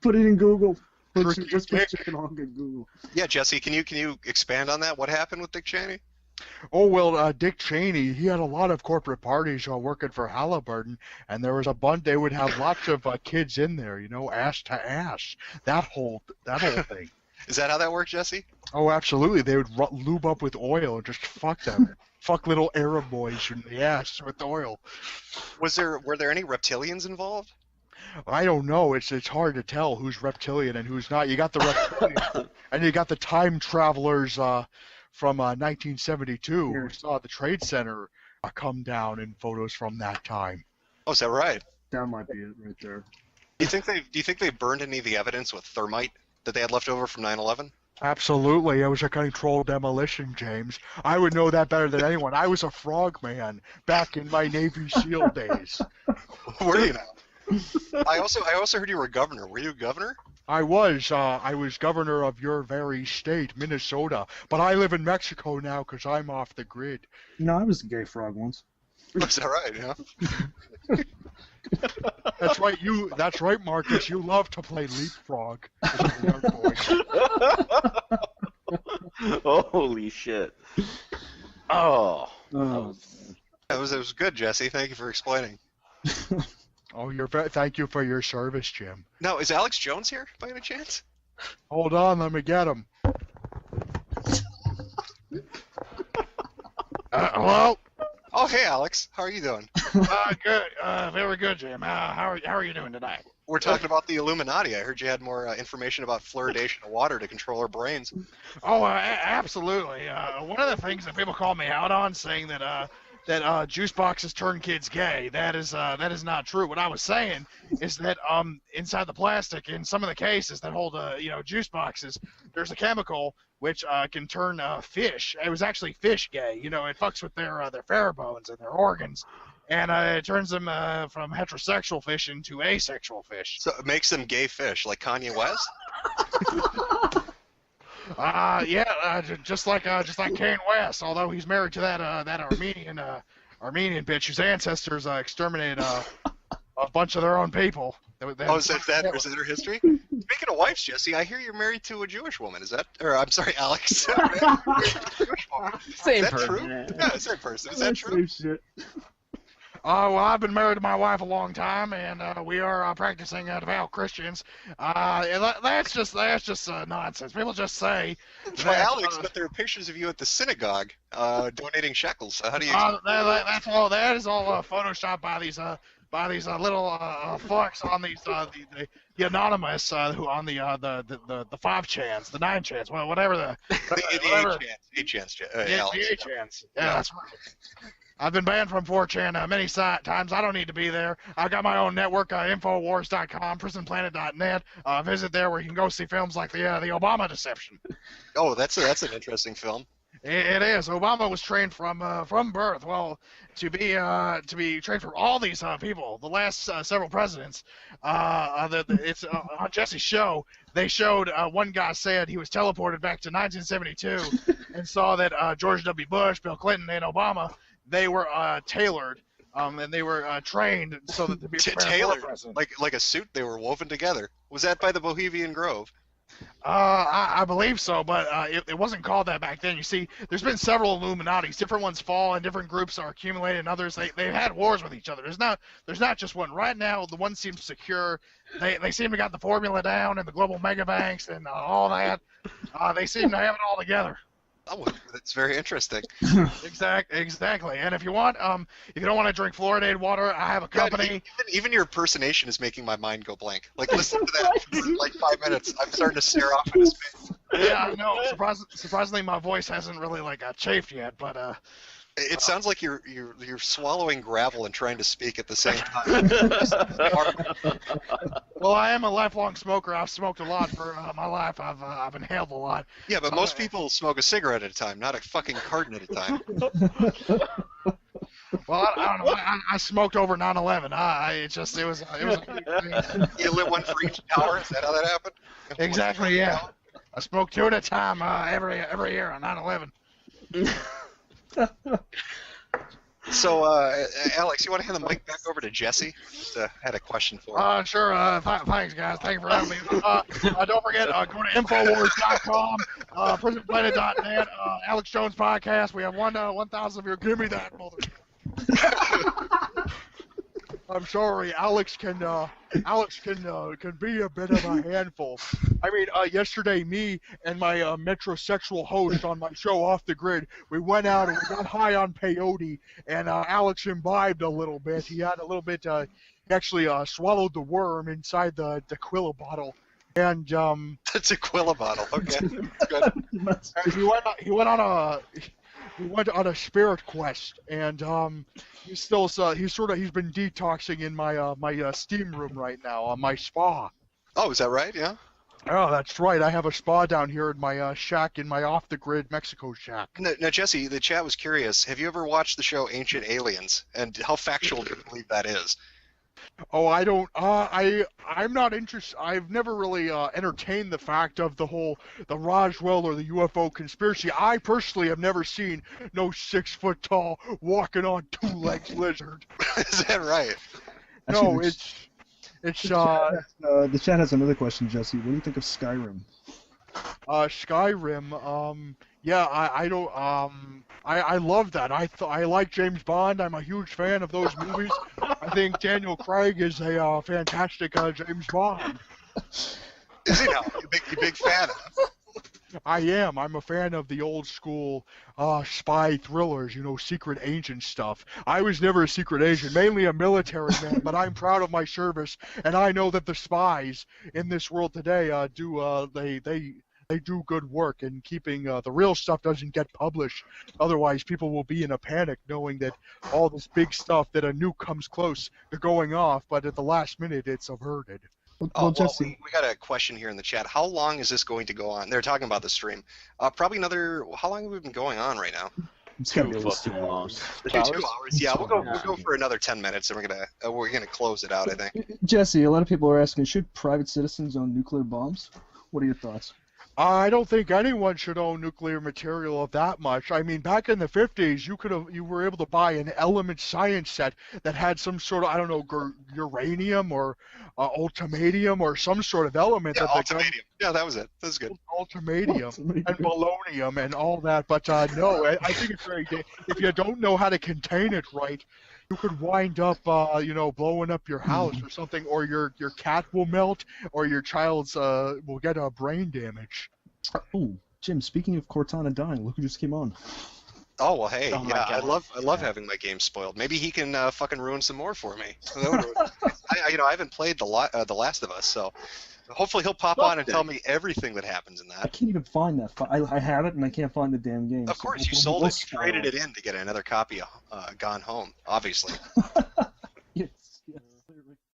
Put it in Google. Just put chicken hog in Google. Yeah, Jesse, can you expand on that? What happened with Dick Cheney? Oh, well, Dick Cheney, he had a lot of corporate parties working for Halliburton, and there was a bunch, they would have lots of kids in there, ass to ass. That whole thing. Is that how that works, Jesse? Oh, absolutely. They would lube up with oil and just fuck them. Fuck little Arab boys in the ass with oil. Were there any reptilians involved? I don't know. It's hard to tell who's reptilian and who's not. You got the reptilians, and you got the time travelers from 1972 who saw the Trade Center come down in photos from that time. Oh, is that right? That might be it right there. Do you think they burned any of the evidence with thermite that they had left over from 9/11? Absolutely. It was a controlled demolition, James. I would know that better than anyone. I was a frogman back in my Navy SEAL days. Were you now? I also heard you were a governor. Were you a governor? I was governor of your very state, Minnesota. But I live in Mexico now because I'm off the grid. I was a gay frog once. Is that right? Yeah. That's right, Marcus. You love to play leapfrog. Holy shit! Oh. It was good, Jesse. Thank you for explaining. Oh, thank you for your service, Jim. Now, is Alex Jones here by any chance? Hold on, let me get him. Hello? Oh, hey, Alex. How are you doing? Good. Very good, Jim. How are you doing tonight? We're talking about the Illuminati. I heard you had more information about fluoridation of water to control our brains. Oh, absolutely. One of the things that people call me out on, saying that juice boxes turn kids gay. That is not true. What I was saying is that inside the plastic, in some of the cases that hold juice boxes, there's a chemical which can turn fish. It was actually fish gay. It fucks with their pheromones and their organs, and it turns them from heterosexual fish into asexual fish. So it makes them gay fish, like Kanye West. Just like Kanye West. Although he's married to that Armenian bitch whose ancestors exterminated a bunch of their own people. Is that her history? Speaking of wives, Jesse, I hear you're married to a Jewish woman. I'm sorry, Alex. Same person. True? Yeah, same person. Is that true? Shit. Well, I've been married to my wife a long time, and we are practicing devout Christians. That's just nonsense. People just say. Well, Alex, but there are pictures of you at the synagogue donating shekels. How do you? That is all photoshopped by these little fucks on these the anonymous who on the 5chans, the 9chans, well, whatever the 8chans. The 8chans. Yeah, that's right. I've been banned from 4chan many times. I don't need to be there. I got my own network, Infowars.com, PrisonPlanet.net. Visit there where you can go see films like the Obama Deception. Oh, that's an interesting film. It is. Obama was trained from birth. Well, to be trained from all these people, the last several presidents. It's on Jesse's show. They showed one guy said he was teleported back to 1972 and saw that George W. Bush, Bill Clinton, and Obama, they were tailored. And they were trained so that to be tailored, like a suit. They were woven together. Was that by the Bohemian Grove? I believe so, but it wasn't called that back then. You see, there's been several Illuminatis. Different ones fall, and different groups are accumulated, and others they've had wars with each other. There's not just one. Right now, the one seems secure. They seem to got the formula down, and the global mega banks, and all that. They seem to have it all together. Oh, that's very interesting. Exactly. And if you want, if you don't want to drink fluoridated water, I have a company. Even your impersonation is making my mind go blank. Like, listen to that for like 5 minutes. I'm starting to stare off into space. Yeah, I know. Surprisingly, my voice hasn't really chafed yet, but it sounds like you're swallowing gravel and trying to speak at the same time. Well, I am a lifelong smoker. I've smoked a lot for my life. I've inhaled a lot. Yeah, but most people smoke a cigarette at a time, not a fucking carton at a time. Well, I don't know. I smoked over 9/11. It was a thing. You lit one for each hour. Is that how that happened? Exactly. Yeah. I smoked 2 at a time every year on 9/11. So, Alex, you want to hand the mic back over to Jesse? Just had a question for him. Sure. Thanks, guys. Thank you for having me. Don't forget, go to Infowars.com, PrisonPlanet.net, Alex Jones Podcast. We have 1,000 of you. Give me that, mother. I'm sorry, Alex can be a bit of a handful. I mean, yesterday, me and my metrosexual host on my show Off the Grid, we went out and we got high on peyote, and Alex imbibed a little bit. He had a little bit. He actually swallowed the worm inside the tequila bottle, and The tequila bottle. Okay, good. and he went on a spirit quest, and he's been detoxing in my steam room right now on my spa. Oh, is that right? Yeah. Oh, that's right. I have a spa down here in my shack, in my off-the-grid Mexico shack. Now, Jesse, the chat was curious. Have you ever watched the show Ancient Aliens, and how factual do you believe that is? Oh, I don't. I'm not interested. I've never really entertained the fact of the Roswell or the UFO conspiracy. I personally have never seen no 6-foot-tall walking on 2 legs lizard. Is that right? No, Actually, it's the chat has another question, Jesse. What do you think of Skyrim? Skyrim. Yeah, I don't. I love that. I like James Bond. I'm a huge fan of those movies. I think Daniel Craig is a fantastic James Bond. Is he now? You big fan of him? I am. I'm a fan of the old school spy thrillers, secret agent stuff. I was never a secret agent, mainly a military man, but I'm proud of my service, and I know that the spies in this world today they do good work in keeping the real stuff doesn't get published. Otherwise, people will be in a panic knowing that all this big stuff, that a nuke comes close to going off, but at the last minute it's averted. Well, Jesse, we got a question here in the chat. How long is this going to go on? They're talking about the stream. Probably another. How long have we been going on right now? it's gotta be at Too least 2 fucking long. hours. 2 hours. Yeah, we'll go for another 10 minutes, and we're gonna close it out. I think. Jesse, a lot of people are asking, should private citizens own nuclear bombs? What are your thoughts? I don't think anyone should own nuclear material of that much. I mean, back in the 50s, you were able to buy an element science set that had some sort of, I don't know, uranium or ultimadium or some sort of element. Yeah, that ultimadium. Yeah, that was it. That was good. Ultimadium and polonium and all that. But no, I think it's very if you don't know how to contain it right, you could wind up, blowing up your house or something, or your cat will melt, or your child's will get a brain damage. Oh, Jim, speaking of Cortana dying, look who just came on. Oh well, hey, Oh my yeah, I God. love having my game spoiled. Maybe he can fucking ruin some more for me. I haven't played the Last of Us, so hopefully he'll pop on and tell me everything that happens in I that. can't even find that. I have it, and I can't find the damn game. Of course, you sold it. You traded it in to get another copy of Gone Home, obviously.